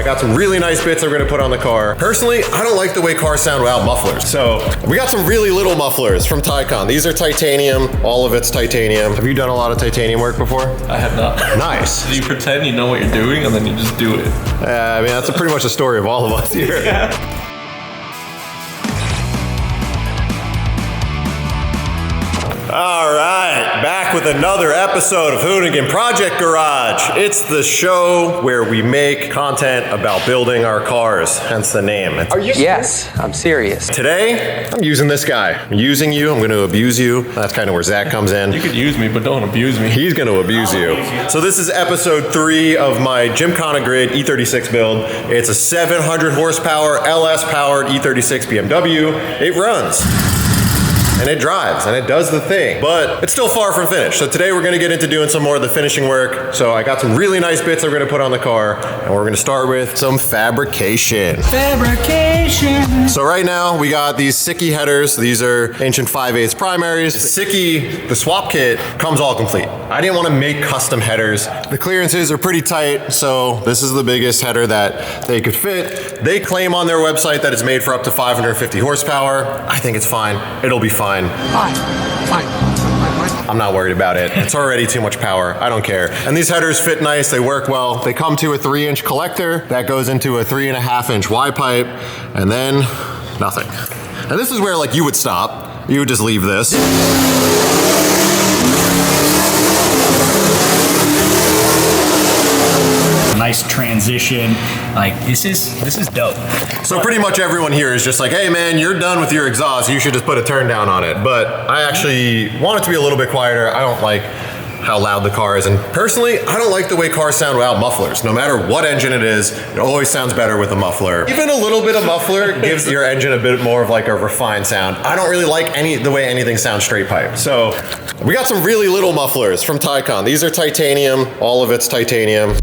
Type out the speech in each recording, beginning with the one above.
got some really nice bits that we're gonna put on the car. Personally, I don't like the way cars sound without mufflers. So we got some really little mufflers from Ticon. These are titanium, all of it's titanium. Have you done a lot of titanium work before? I have not. Nice. You pretend you know what you're doing and then you just do it. I mean, that's pretty much the story of all of us here. Yeah. All right, back with another episode of Hoonigan Project Garage. It's the show where we make content about building our cars, hence the name. Are you serious? Yes, I'm serious. Today, I'm using this guy. I'm using you, I'm gonna abuse you. That's kind of where Zach comes in. You could use me, but don't abuse me. He's gonna abuse you. So this is episode 3 of my Gymkhana Grid E36 build. It's a 700 horsepower, LS powered E36 BMW. It runs. And it drives, and it does the thing, but it's still far from finished. So today we're gonna get into doing some more of the finishing work. So I got some really nice bits that we're gonna put on the car, and we're gonna start with some fabrication. So right now, we got these Sicky headers. These are ancient 5/8 primaries. Sicky, the swap kit, comes all complete. I didn't wanna make custom headers. The clearances are pretty tight, so this is the biggest header that they could fit. They claim on their website that it's made for up to 550 horsepower. I think it's fine. It'll be fine. Fine. I'm not worried about it. It's already too much power. I don't care. And these headers fit nice. They work well. They come to a 3-inch collector that goes into a 3.5-inch Y pipe, and then nothing. And this is where like you would stop. You would just leave this. Nice transition. Like this is dope. So pretty much everyone here is just like, hey man, you're done with your exhaust. You should just put a turn down on it. But I actually want it to be a little bit quieter. I don't like how loud the car is. And personally, I don't like the way cars sound without mufflers. No matter what engine it is, it always sounds better with a muffler. Even a little bit of muffler gives your engine a bit more of like a refined sound. I don't really like the way anything sounds straight pipe. So we got some really little mufflers from Ticon. These are titanium, all of it's titanium.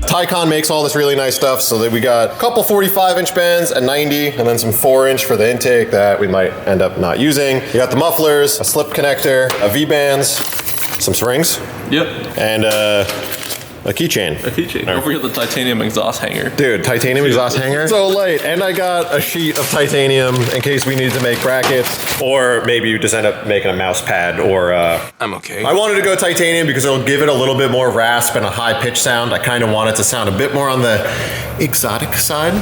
Ticon makes all this really nice stuff, so that we got a couple 45-inch bends, a 90, and then some 4-inch for the intake that we might end up not using. You got the mufflers, a slip connector, a V-bands, some springs. Yep. And a keychain. A keychain. Don't forget the titanium exhaust hanger. Dude, titanium exhaust hanger? So light. And I got a sheet of titanium in case we need to make brackets, or maybe you just end up making a mouse pad, or I'm okay. I wanted to go titanium because it'll give it a little bit more rasp and a high pitch sound. I kind of want it to sound a bit more on the exotic side.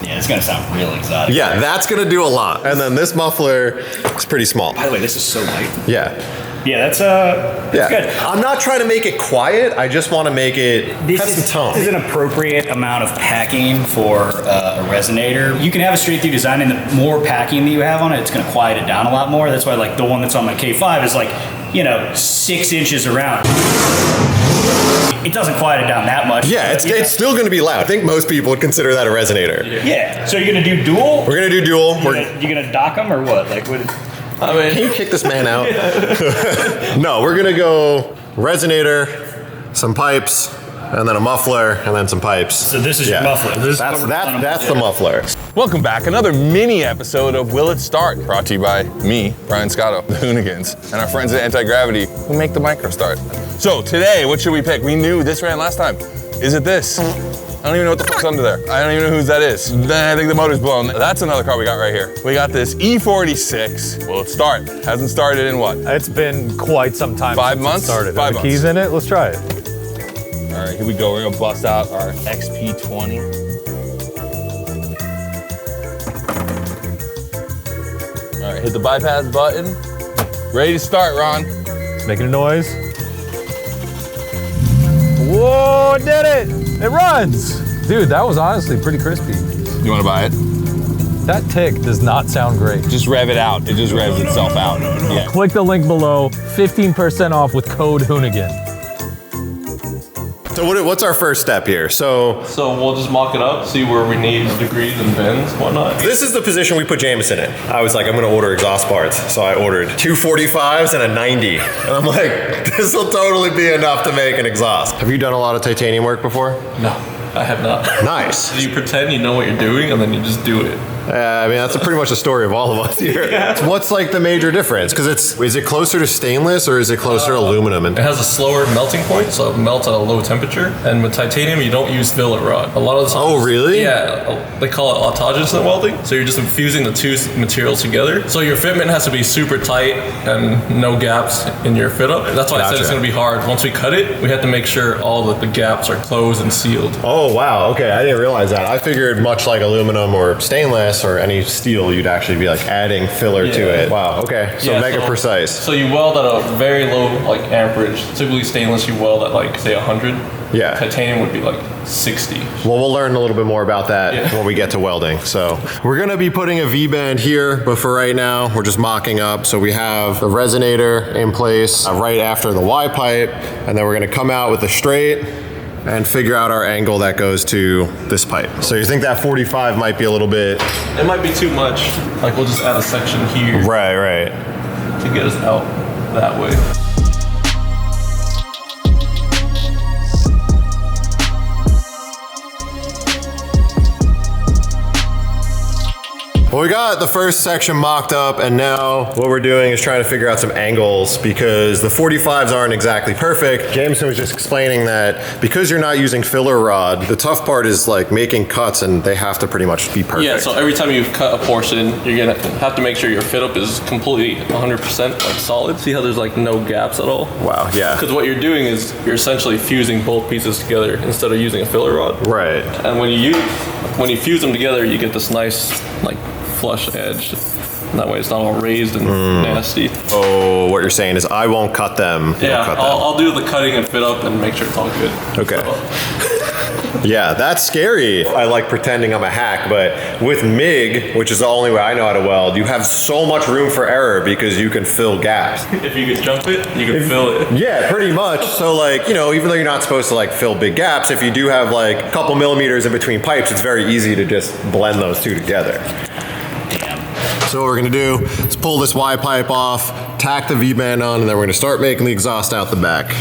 Yeah, it's gonna sound real exotic. Yeah, that's gonna do a lot. And then this muffler is pretty small. By the way, this is so light. Yeah. Yeah, that's good. I'm not trying to make it quiet. I just want to make it have some tone. This is an appropriate amount of packing for a resonator. You can have a straight through design, and the more packing that you have on it, it's going to quiet it down a lot more. That's why like the one that's on my K5 is like, 6 inches around. It doesn't quiet it down that much. Yeah, it's still going to be loud. I think most people would consider that a resonator. Yeah. So you're going to do dual? We're going to do dual. You going to dock them or what? Like what? I mean, can you kick this man out? No, we're gonna go resonator, some pipes, and then a muffler, and then some pipes. So this is your muffler. That's the muffler. Welcome back. Another mini episode of Will It Start? Brought to you by me, Brian Scotto, the Hoonigans, and our friends at Anti-Gravity who make the micro start. So today, what should we pick? We knew this ran last time. Is it this? I don't even know what the fuck's under there. I don't even know whose that is. I think the motor's blown. That's another car we got right here. We got this E46. Will it start? Hasn't started in what? It's been quite some time. 5 months? Started. 5 months. Keys in it? Let's try it. All right, here we go. We're gonna bust out our XP20. All right, hit the bypass button. Ready to start, Ron. It's making a noise. Whoa, it did it! It runs! Dude, that was honestly pretty crispy. You wanna buy it? That tick does not sound great. Just rev it out. It just revs itself out. Yeah. Click the link below, 15% off with code Hoonigan. So what's our first step here? So we'll just mock it up, see where we need degrees and bends, whatnot. this is the position we put Jameson in. I was like, I'm gonna order exhaust parts. So I ordered 2 45s and a 90. And I'm like, this will totally be enough to make an exhaust. Have you done a lot of titanium work before? No, I have not. Nice. You pretend you know what you're doing and then you just do it. I mean, that's pretty much the story of all of us here. What's like the major difference? Because is it closer to stainless or is it closer to aluminum? It has a slower melting point, so it melts at a low temperature. And with titanium, you don't use fillet rod. A lot of the times. Oh, really? Yeah, they call it autogenous welding. So you're just fusing the two materials together. So your fitment has to be super tight and no gaps in your fit up. That's why I said it's going to be hard. Once we cut it, we have to make sure all the gaps are closed and sealed. Oh, wow. Okay, I didn't realize that. I figured much like aluminum or stainless or any steel, you'd actually be like adding filler to it. Wow, okay. So mega precise. So you weld at a very low like amperage. Typically stainless you weld at like say 100. Yeah. Titanium would be like 60. Well, we'll learn a little bit more about that when we get to welding. So we're gonna be putting a V-band here, but for right now, we're just mocking up. So we have the resonator in place right after the Y pipe, and then we're gonna come out with the straight and figure out our angle that goes to this pipe. So you think that 45 might be a little bit... It might be too much. Like we'll just add a section here. Right. To get us out that way. Well, we got the first section mocked up, and now what we're doing is trying to figure out some angles because the 45s aren't exactly perfect. Jameson was just explaining that because you're not using filler rod, the tough part is like making cuts and they have to pretty much be perfect. Yeah, so every time you cut a portion, you're gonna have to make sure your fit up is completely 100% like solid. See how there's like no gaps at all? Wow, yeah. Because what you're doing is you're essentially fusing both pieces together instead of using a filler rod. Right. And when you fuse them together, you get this nice like flush edge. And that way it's not all raised and nasty. Oh, what you're saying is I won't cut them. Yeah, cut them. I'll do the cutting and fit up and make sure it's all good. Okay. Yeah, that's scary. I like pretending I'm a hack, but with MIG, which is the only way I know how to weld, you have so much room for error because you can fill gaps. If you can jump it, you can fill it. Yeah, pretty much. So like, you know, even though you're not supposed to like fill big gaps, if you do have like a couple millimeters in between pipes, it's very easy to just blend those two together. So what we're gonna do is pull this Y pipe off, tack the V-band on, and then we're gonna start making the exhaust out the back.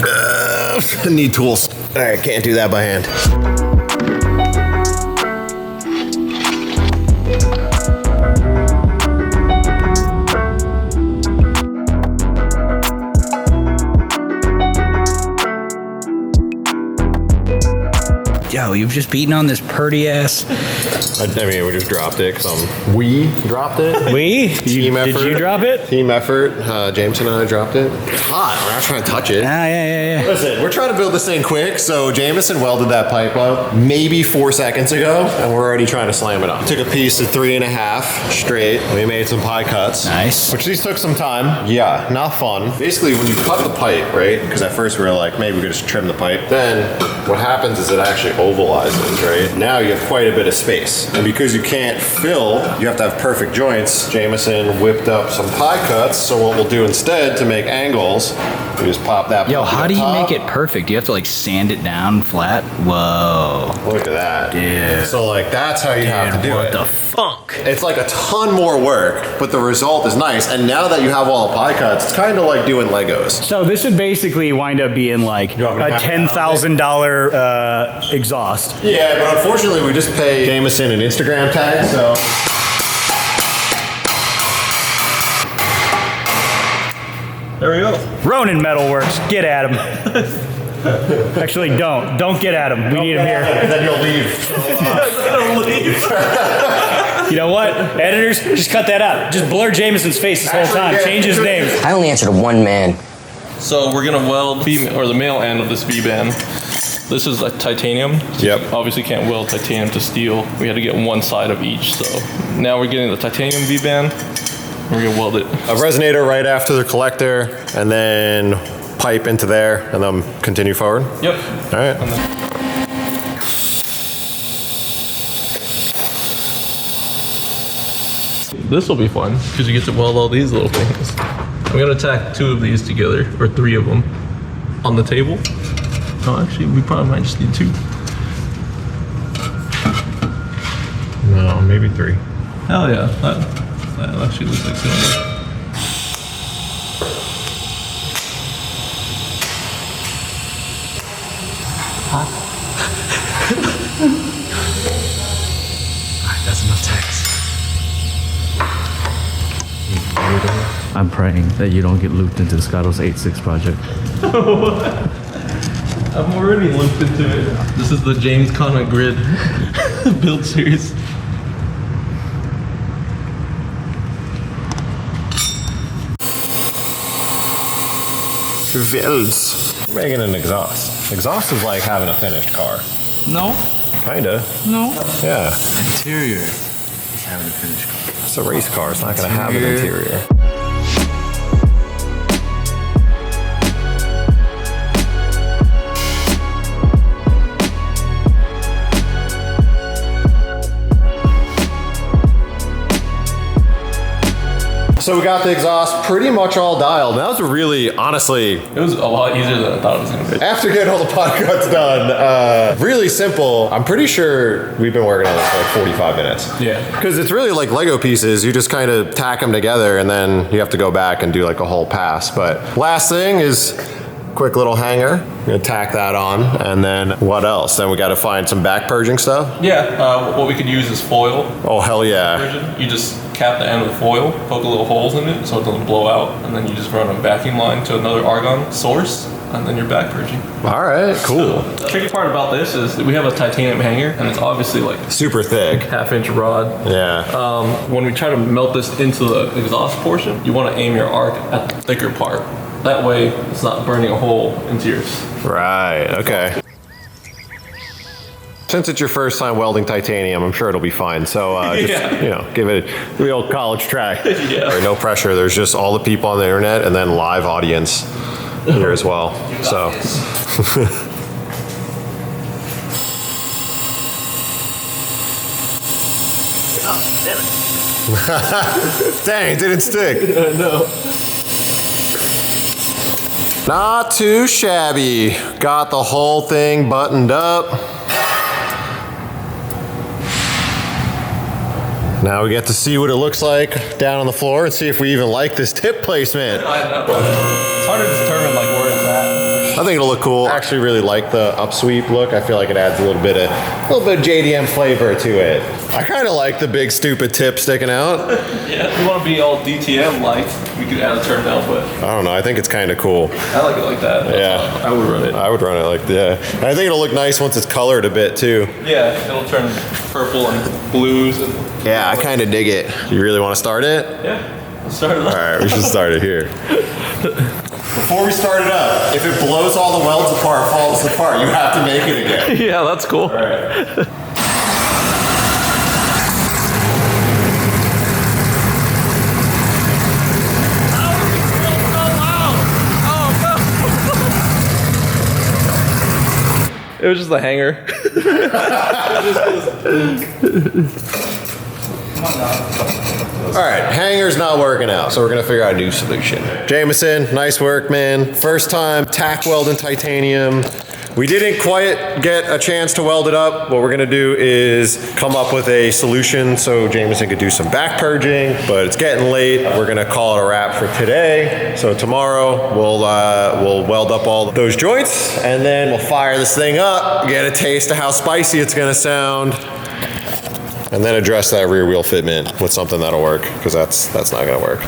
I need tools. All right, can't do that by hand. Yo, you've just beaten on this purdy ass. I mean, we just dropped it because we dropped it. We? Team effort. Did you drop it? Team effort. Jameson and I dropped it. It's hot. We're not trying to touch it. Yeah. Listen, we're trying to build this thing quick, so Jameson welded that pipe up maybe 4 seconds ago, and we're already trying to slam it on. Took a piece of 3.5 straight. We made some pie cuts. Nice. Which these took some time. Yeah, not fun. Basically, when you cut the pipe, right? Because at first we were like, maybe we could just trim the pipe. Then what happens is it actually ovalizes, right? Now you have quite a bit of space. And because you can't fill, you have to have perfect joints. Jameson whipped up some pie cuts, so what we'll do instead to make angles, we just pop that. Yo, how do you make it perfect? Do you have to like sand it down flat? Whoa. Look at that. Dude. So like that's how you have to do what it. the fuck? It's like a ton more work, but the result is nice. And now that you have all the pie cuts, it's kind of like doing Legos. So this would basically wind up being like a $10,000 exhaust. Yeah, but unfortunately we just pay Jameson an Instagram tag, so. There we go. Ronin Metalworks, get at him. Actually, don't get at him. We need him here. Then you'll leave. You know what? Editors, just cut that out. Just blur Jameson's face this whole time. Change his name. I only answer to one man. So we're gonna weld the male end of this V-band. This is a titanium. So Yep. you obviously can't weld titanium to steel. We had to get one side of each. So now we're getting the titanium V-band. We're gonna weld it. A resonator right after the collector, and then pipe into there, and then continue forward. Yep. All right. This will be fun because you get to weld all these little things. I'm gonna tack 2 of these together, or 3 of them, on the table. Oh, actually, we probably might just need 2. No, maybe 3. Hell yeah, that actually looks like something. That's enough text. I'm praying that you don't get looped into Scotto's 8.6 project. I'm already looped into it. This is the Jameson grid build series. Welds. Making an exhaust. Exhaust is like having a finished car. No, Kinda. no. Yeah. Interior is having a finished car. It's a race car. It's not gonna have an interior. So we got the exhaust pretty much all dialed. That was really, honestly, It was a lot easier than I thought it was gonna be. after getting all the pod cuts done, really simple. I'm pretty sure we've been working on this for like 45 minutes. Yeah. Because it's really like Lego pieces. You just kind of tack them together and then you have to go back and do like a whole pass. But last thing is quick little hanger. I'm gonna tack that on. And then what else? Then we gotta find some back purging stuff. Yeah, what we could use is foil. Oh, hell yeah. Version. You just cap the end with foil, poke little holes in it so it doesn't blow out, and then you just run a vacuum line to another argon source, and then you're back purging. All right, cool. The tricky part about this is that we have a titanium hanger, and it's obviously like Super thick. half-inch rod. Yeah. When we try to melt this into the exhaust portion, you want to aim your arc at the thicker part. That way, it's not burning a hole into yours. Right, okay. Since it's your first time welding titanium, I'm sure it'll be fine. So just, Yeah. give it the old college try. Yeah. No pressure. There's just all the people on the internet and then live audience here as well. So. Dang, it didn't stick. No. Not too shabby. Got the whole thing buttoned up. Now we get to see what it looks like down on the floor and see if we even like this tip placement. I know. It's hard to determine like where it's at. I think it'll look cool. I actually really like the upsweep look. I feel like it adds a little bit of JDM flavor to it. I kind of like the big stupid tip sticking out. Yeah, if you want to be all DTM like, we could add a turn down, but I don't know. I think it's kind of cool. I like it like that. Yeah. I would run it. I would run it like that. And I think it'll look nice once it's colored a bit too. Yeah, it'll turn purple and blues and Yeah, I kind of dig it. You really want to start it? yeah. Let's start it All off. right, we should start it here. Before we start it up, if it blows all the welds apart, falls apart, you have to make it again. Yeah, that's cool. All right. It was just the hanger. All right, hanger's not working out, so we're gonna figure out a new solution. Jameson, nice work, man. First time tack welding titanium. We didn't quite get a chance to weld it up. What we're gonna do is come up with a solution so Jameson could do some back purging, but it's getting late. We're gonna call it a wrap for today. So tomorrow we'll weld up all those joints and then we'll fire this thing up, get a taste of how spicy it's gonna sound, and then address that rear wheel fitment with something that'll work, because that's not gonna work.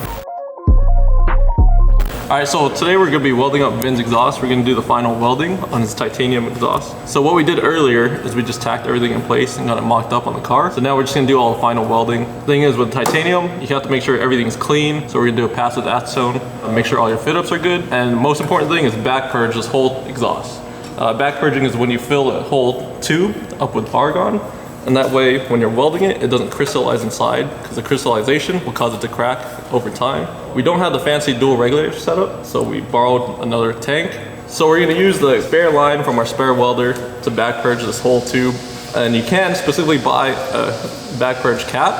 All right, so today we're gonna be welding up Vin's exhaust. We're gonna do the final welding on his titanium exhaust. So what we did earlier is we just tacked everything in place and got it mocked up on the car. So now we're just gonna do all the final welding. Thing is with titanium, you have to make sure everything's clean. So we're gonna do a pass with acetone, make sure all your fit ups are good. And most important thing is back purge this whole exhaust. Back purging is when you fill the whole tube up with argon. And that way, when you're welding it, it doesn't crystallize inside, because the crystallization will cause it to crack over time. We don't have the fancy dual regulator setup, so we borrowed another tank. So we're gonna use the spare line from our spare welder to back purge this whole tube. And you can specifically buy a back purge cap.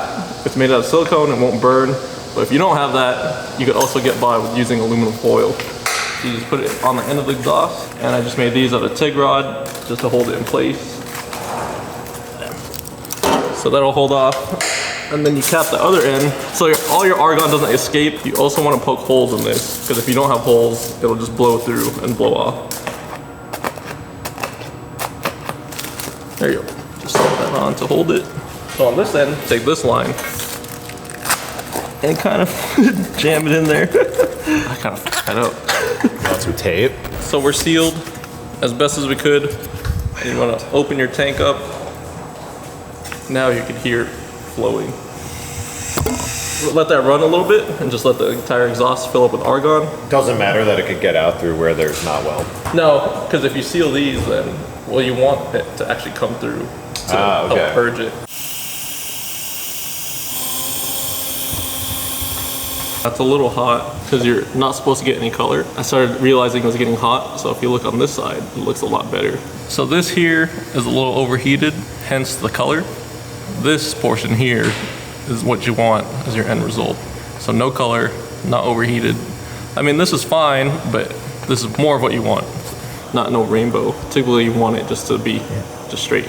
It's made out of silicone, it won't burn. But if you don't have that, you could also get by with using aluminum foil. So you just put it on the end of the exhaust, and I just made these out of TIG rod just to hold it in place. So that'll hold off. And then you cap the other end, so all your argon doesn't escape. You also want to poke holes in this, because if you don't have holes, it'll just blow through and blow off. There you go. Just slip that on to hold it. So on this end, take this line, and kind of jam it in there. I kind of fucked that up. Got some tape. So we're sealed as best as we could. You want to open your tank up. Now you can hear it flowing. Let that run a little bit and just let the entire exhaust fill up with argon. Doesn't matter that it could get out through where there's not weld. No, because if you seal these, then, well, you want it to actually come through to help purge it. That's a little hot because you're not supposed to get any color. I started realizing it was getting hot, so if you look on this side, it looks a lot better. So this here is a little overheated, hence the color. This portion here is what you want as your end result. So no color, not overheated. I mean, this is fine, but this is more of what you want, not no rainbow. Typically you want it just to be just straight,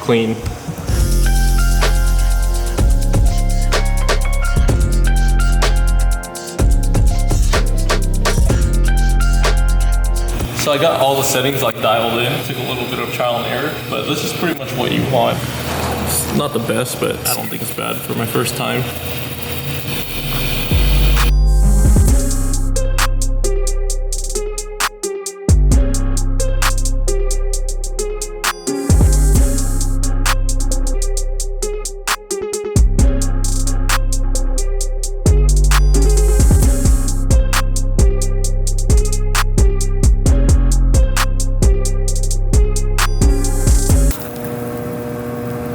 clean. So I got all the settings like dialed in. It took a little bit of trial and error, but this is pretty much what you want. It's not the best, but I don't think it's bad for my first time.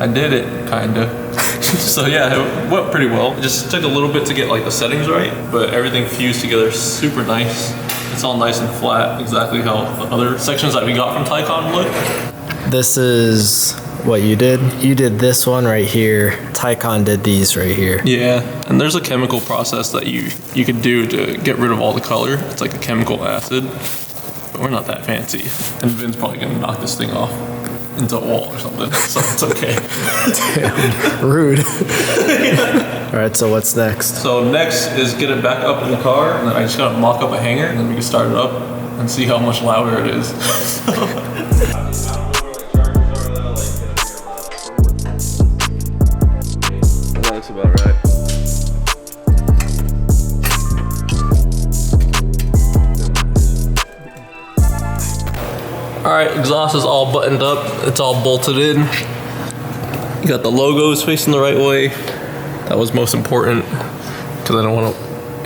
I did it, kinda. So yeah, it went pretty well. It just took a little bit to get like the settings right, but everything fused together super nice. It's all nice and flat, exactly how the other sections that we got from Ticon look. This is what you did? You did this one right here. Ticon did these right here. Yeah, and there's a chemical process that you could do to get rid of all the color. It's like a chemical acid, but we're not that fancy. And Vin's probably gonna knock this thing off into a wall or something, so it's okay. Damn, rude. All right, so what's next? So next is get it back up in the car, and then I just gotta mock up a hanger, and then we can start it up and see how much louder it is. That looks about right. All right, exhaust is all buttoned up. It's all bolted in. You got the logos facing the right way. That was most important because I don't want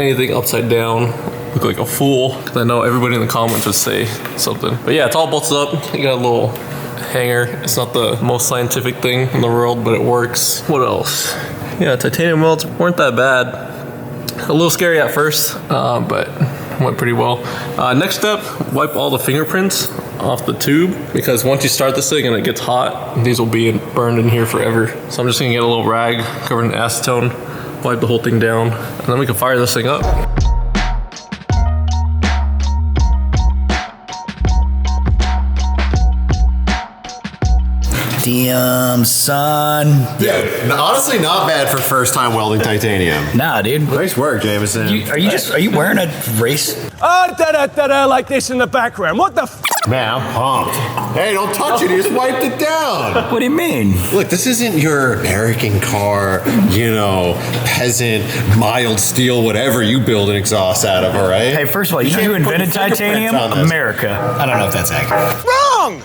anything upside down, look like a fool, because I know everybody in the comments would say something. But yeah, it's all bolted up. You got a little hanger. It's not the most scientific thing in the world, but it works. What else? Yeah, titanium welds weren't that bad. A little scary at first, but went pretty well. Next step, wipe all the fingerprints off the tube, because once you start this thing and it gets hot, these will be burned in here forever. So I'm just gonna get a little rag covered in acetone, wipe the whole thing down, and then we can fire this thing up. Damn, son. Yeah, honestly, not bad for first time welding titanium. Nah, dude. Nice work, Jameson. Are you wearing a race? Like this in the background. What the f? Man, I'm pumped. Hey, don't touch it. You just wiped it down. What do you mean? Look, this isn't your American car, peasant, mild steel, whatever you build an exhaust out of, all right? Hey, first of all, you know who invented titanium? America. I don't know if that's accurate. Wrong!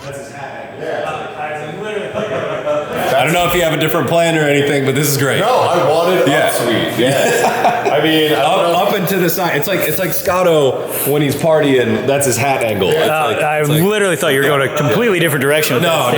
I don't know if you have a different plan or anything, but this is great. No, I wanted upsweet. Yes. I mean, up and to the side. It's like Scotto when he's partying. That's his hat angle. I literally thought you were going a completely different direction. No.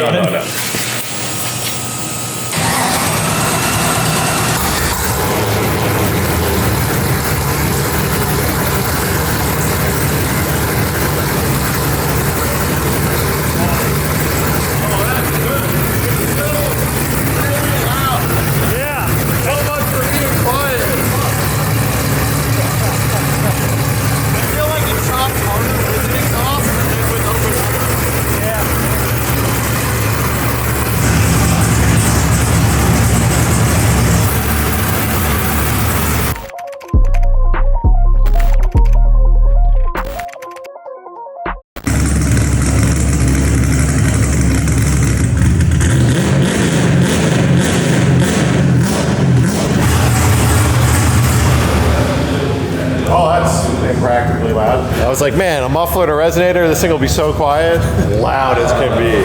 practically loud. I was like, man, a muffler and a resonator, this thing will be so quiet. Loud as can be.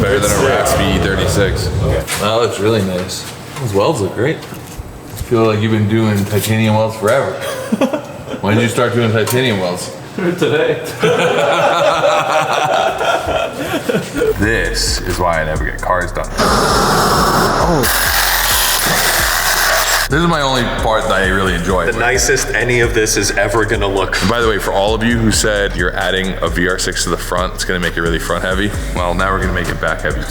Better than a raspy E36. Okay. Wow, that's really nice. Those welds look great. I feel like you've been doing titanium welds forever. When did you start doing titanium welds? Today. This is why I never get cars done. This is my only part that I really enjoy. The nicest any of this is ever gonna look. And by the way, for all of you who said you're adding a VR6 to the front, it's gonna make it really front heavy. Well, now we're gonna make it back heavy